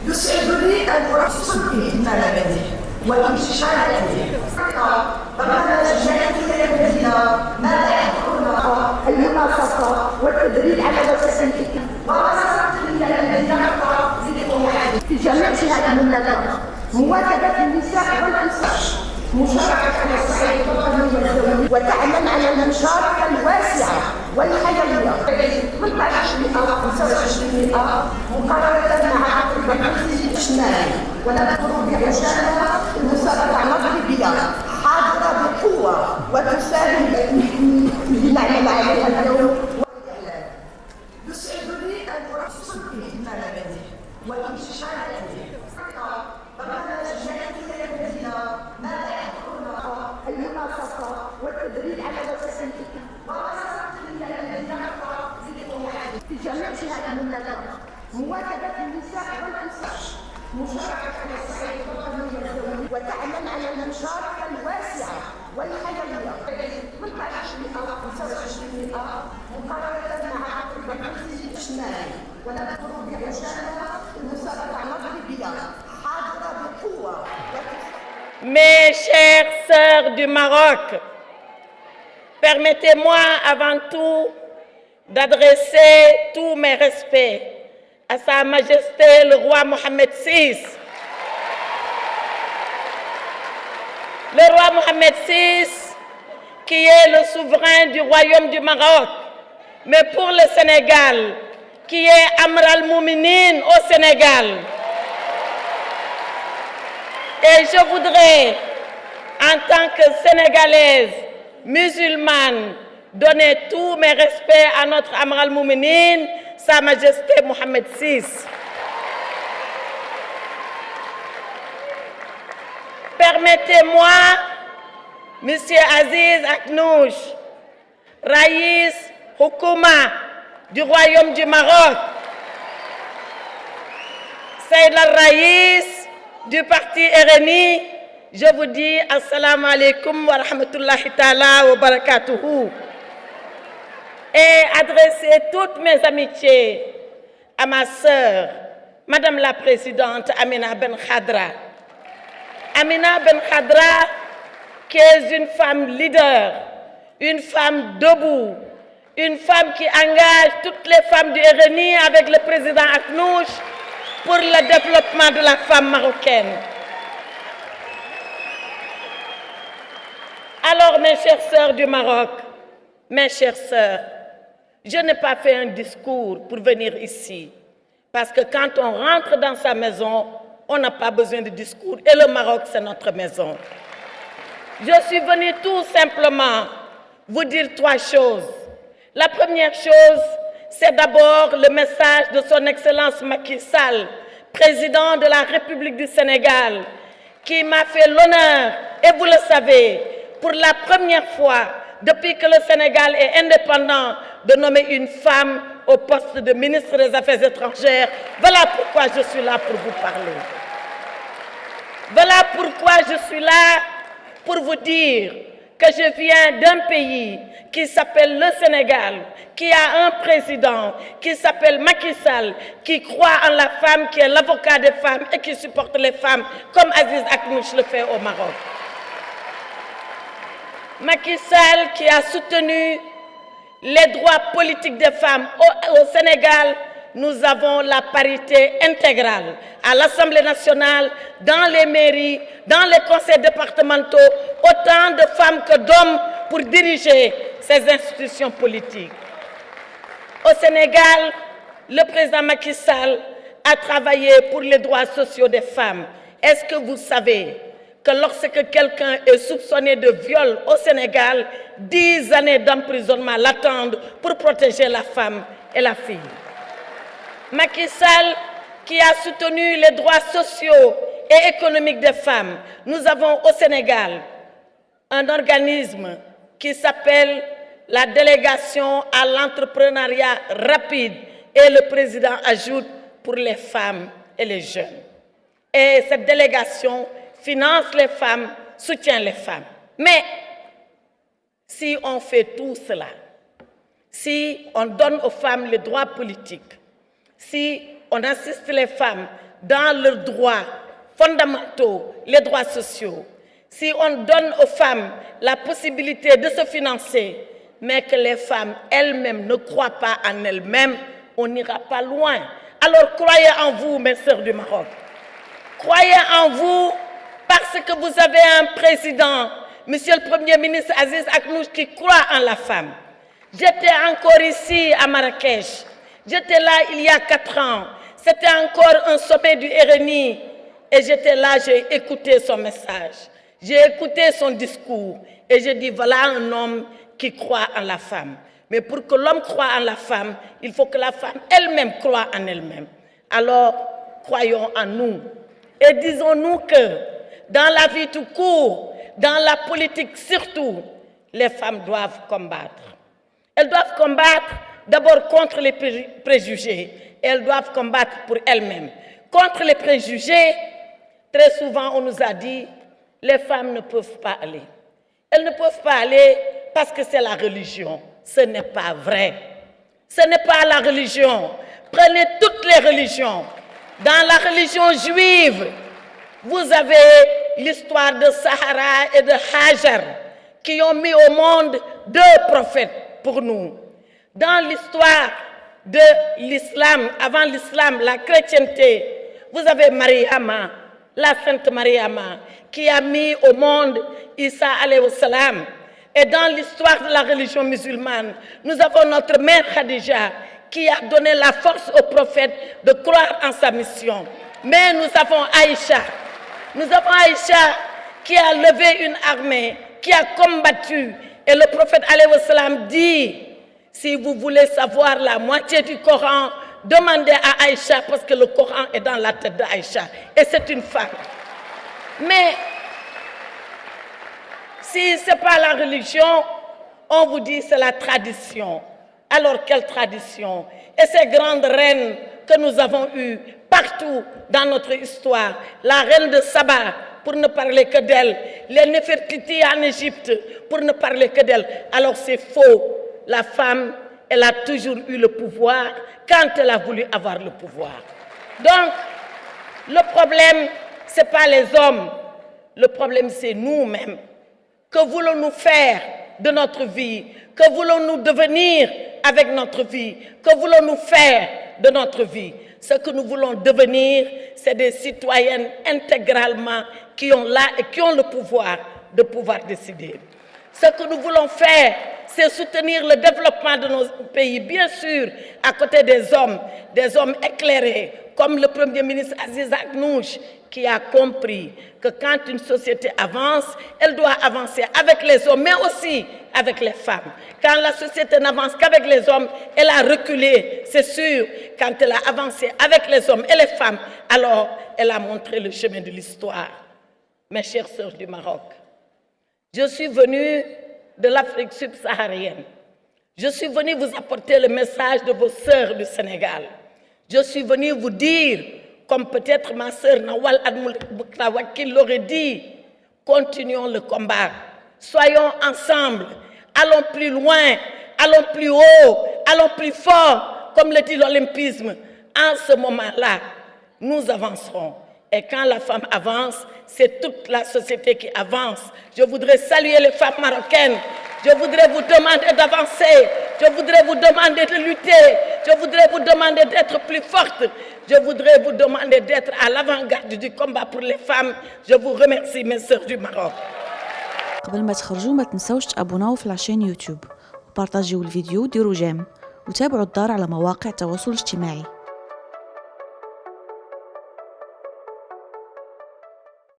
يسعدني أن أرحب بنا والانتشار برنامج جمعية المدينة ماذا يحضرنا المناصفة والتدريب على وسائل الإعلام ومنصات المدينة في جميع هذه المملكة مواكبة النساء والأنصار مشاركة على الصعيد الوطني والدولي وتعمل على المشاركة الواسعة والحيوية 18% 25% مقارنة مع عقد التنفيذ الاجتماعي ونذكر بعشانها المسابقة المغربية حاضرة بقوة وتساهم في نعمل عليها اليوم والإعلام. يسعدني أن أرحب بنا والانتشار برنامج جمعية المدينة ماذا يحضرنا المناصفة والتدريب على وسائل الإعلام ومنصات المدينة في جميع هذه المملكة مواكبة النساء والأنصار مشاركة على الصعيد الوطني والدولي وتعمل على المشاركة الواسعة والحيوية 18% 25% مقارنة مع عقد التنفيذ الاجتماعي ونذكر بعشانها المسابقة المغربية حاضرة بقوة. Mes chères sœurs du Maroc, permettez-moi avant tout d'adresser tous mes respects à Sa Majesté le roi Mohamed VI. Le roi Mohamed VI, qui est le souverain du royaume du Maroc, mais pour le Sénégal, qui est Amr al-Mouminin au Sénégal. Et je voudrais, en tant que Sénégalaise, musulmane, donner tous mes respects à notre Amr al-Mouminin, Sa Majesté Mohamed VI. Permettez-moi, Monsieur Aziz Aknouch, Raïs Houkouma du Royaume du Maroc, Saïd al-Raïs du parti RNI, je vous dis Assalamu alaikum wa rahmatullahi ta'ala wa barakatuhu. Et adresser toutes mes amitiés à ma sœur, Madame la Présidente Amina Ben Khadra. Amina Ben Khadra, qui est une femme leader, une femme debout, une femme qui engage toutes les femmes du RNI avec le président Aknouch pour le développement de la femme marocaine. Alors, mes chères sœurs du Maroc, mes chères sœurs, je n'ai pas fait un discours pour venir ici, parce que quand on rentre dans sa maison, on n'a pas besoin de discours, et le Maroc, c'est notre maison. Je suis venue tout simplement vous dire trois choses. La première chose, c'est d'abord le message de son Excellence Macky Sall, président de la République du Sénégal, qui m'a fait l'honneur, et vous le savez, pour la première fois depuis que le Sénégal est indépendant, de nommer une femme au poste de ministre des Affaires étrangères. Voilà pourquoi je suis là pour vous parler. Voilà pourquoi je suis là pour vous dire que je viens d'un pays qui s'appelle le Sénégal, qui a un président qui s'appelle Macky Sall, qui croit en la femme, qui est l'avocat des femmes et qui supporte les femmes comme Aziz Aknouch le fait au Maroc. Macky Sall qui a soutenu les droits politiques des femmes au Sénégal. Nous avons la parité intégrale à l'Assemblée nationale, dans les mairies, dans les conseils départementaux, autant de femmes que d'hommes pour diriger ces institutions politiques. Au Sénégal, le président Macky Sall a travaillé pour les droits sociaux des femmes. Est-ce que vous savez que lorsque quelqu'un est soupçonné de viol au Sénégal, 10 années d'emprisonnement l'attendent pour protéger la femme et la fille? Macky Sall qui a soutenu les droits sociaux et économiques des femmes. Nous avons au Sénégal un organisme qui s'appelle la délégation à l'entrepreneuriat rapide et le président ajoute pour les femmes et les jeunes. Et cette délégation finance les femmes, soutient les femmes. Mais si on fait tout cela, si on donne aux femmes les droits politiques, si on assiste les femmes dans leurs droits fondamentaux, les droits sociaux, si on donne aux femmes la possibilité de se financer, mais que les femmes elles-mêmes ne croient pas en elles-mêmes, on n'ira pas loin. Alors croyez en vous, mes sœurs du Maroc. Croyez en vous parce que vous avez un président, Monsieur le Premier ministre Aziz Aknouch, qui croit en la femme. J'étais encore ici à Marrakech. J'étais là il y a 4 ans. C'était encore un sommet du RNI. Et j'étais là, j'ai écouté son message. J'ai écouté son discours. Et j'ai dit, voilà un homme qui croit en la femme. Mais pour que l'homme croie en la femme, il faut que la femme elle-même croie en elle-même. Alors, croyons en nous. Et disons-nous que dans la vie tout court, dans la politique surtout, les femmes doivent combattre. Elles doivent combattre d'abord contre les préjugés. Elles doivent combattre pour elles-mêmes. Contre les préjugés, très souvent on nous a dit, les femmes ne peuvent pas aller. Elles ne peuvent pas aller parce que c'est la religion. Ce n'est pas vrai. Ce n'est pas la religion. Prenez toutes les religions. Dans la religion juive, vous avez l'histoire de Sahara et de Hajar qui ont mis au monde 2 prophètes pour nous. Dans l'histoire de l'islam, avant l'islam, la chrétienté, vous avez Mariama, la sainte Mariama, qui a mis au monde Isa alayhi salam. Et dans l'histoire de la religion musulmane, nous avons notre mère Khadija qui a donné la force au prophète de croire en sa mission. Mais nous avons Aïcha. Nous avons Aïcha qui a levé une armée, qui a combattu. Et le prophète alayhi salam dit, si vous voulez savoir la moitié du Coran, demandez à Aïcha parce que le Coran est dans la tête d'Aïcha. Et c'est une femme. Mais si ce n'est pas la religion, on vous dit c'est la tradition. Alors quelle tradition? Et ces grandes reines que nous avons eues partout dans notre histoire, la reine de Saba, pour ne parler que d'elle, les Néfertiti en Égypte, pour ne parler que d'elle. Alors c'est faux. La femme, elle a toujours eu le pouvoir quand elle a voulu avoir le pouvoir. Donc, le problème, ce n'est pas les hommes. Le problème, c'est nous-mêmes. Que voulons-nous faire de notre vie? Que voulons-nous devenir avec notre vie? Que voulons-nous faire de notre vie? Ce que nous voulons devenir, c'est des citoyennes intégralement qui ont là et qui ont le pouvoir de pouvoir décider. Ce que nous voulons faire, c'est soutenir le développement de nos pays, bien sûr, à côté des hommes éclairés, comme le Premier ministre Aziz Aknouch, qui a compris que quand une société avance, elle doit avancer avec les hommes, mais aussi avec les femmes. Quand la société n'avance qu'avec les hommes, elle a reculé, c'est sûr. Quand elle a avancé avec les hommes et les femmes, alors elle a montré le chemin de l'histoire. Mes chères sœurs du Maroc, je suis venue de l'Afrique subsaharienne. Je suis venue vous apporter le message de vos sœurs du Sénégal. Je suis venue vous dire, comme peut-être ma sœur Nawal Admoukrawakil l'aurait dit, continuons le combat. Soyons ensemble. Allons plus loin, allons plus haut, allons plus fort, comme le dit l'olympisme. En ce moment-là, nous avancerons. Et quand la femme avance, c'est toute la société qui avance. Je voudrais saluer les femmes marocaines. Je voudrais vous demander d'avancer. Je voudrais vous demander de lutter. Je voudrais vous demander d'être plus forte. Je voudrais vous demander d'être à l'avant-garde du combat pour les femmes. Je vous remercie, mes sœurs du Maroc. قبل ما تخرجوا ما تنسوش تابوناو في العشان يوتيوب وبارطاجيو الفيديو وديروا جيم وتابعوا الدار على مواقع التواصل الاجتماعي.